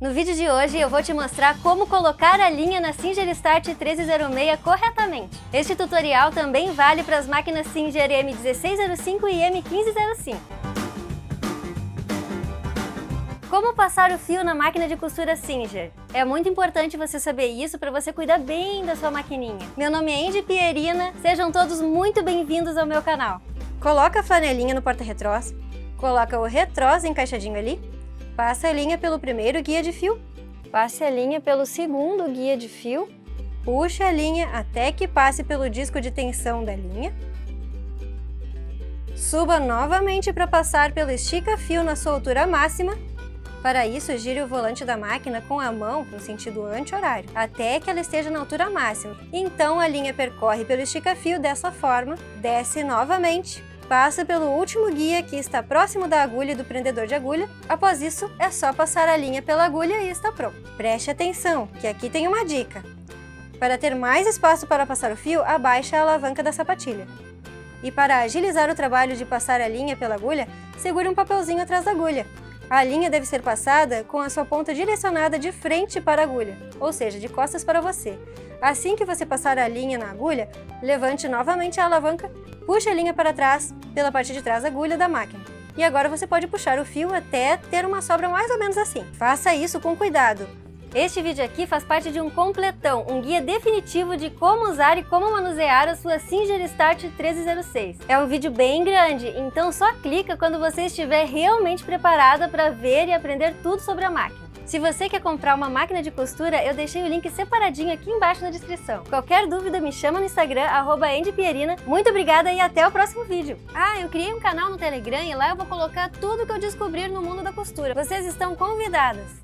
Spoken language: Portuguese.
No vídeo de hoje eu vou te mostrar como colocar a linha na Singer Start 1306 corretamente. Este tutorial também vale para as máquinas Singer M1605 e M1505. Como passar o fio na máquina de costura Singer? É muito importante você saber isso para você cuidar bem da sua maquininha. Meu nome é Andy Pierina, sejam todos muito bem-vindos ao meu canal. Coloca a flanelinha no porta-retrós, coloca o retrós encaixadinho ali, passa a linha pelo primeiro guia de fio, passe a linha pelo segundo guia de fio, puxe a linha até que passe pelo disco de tensão da linha, suba novamente para passar pelo estica-fio na sua altura máxima. Para isso, gire o volante da máquina com a mão no sentido anti-horário, até que ela esteja na altura máxima. Então a linha percorre pelo estica-fio dessa forma, desce novamente, passa pelo último guia que está próximo da agulha e do prendedor de agulha. Após isso, é só passar a linha pela agulha e está pronto. Preste atenção, que aqui tem uma dica. Para ter mais espaço para passar o fio, abaixe a alavanca da sapatilha. E para agilizar o trabalho de passar a linha pela agulha, segure um papelzinho atrás da agulha. A linha deve ser passada com a sua ponta direcionada de frente para a agulha, ou seja, de costas para você. Assim que você passar a linha na agulha, levante novamente a alavanca, puxe a linha para trás, pela parte de trás da agulha da máquina. E agora você pode puxar o fio até ter uma sobra mais ou menos assim. Faça isso com cuidado. Este vídeo aqui faz parte de um completão, um guia definitivo de como usar e como manusear a sua Singer Start 1306. É um vídeo bem grande, então só clica quando você estiver realmente preparada para ver e aprender tudo sobre a máquina. Se você quer comprar uma máquina de costura, eu deixei o link separadinho aqui embaixo na descrição. Qualquer dúvida me chama no Instagram, @AndyPierina. Muito obrigada e até o próximo vídeo! Ah, eu criei um canal no Telegram e lá eu vou colocar tudo que eu descobrir no mundo da costura. Vocês estão convidadas!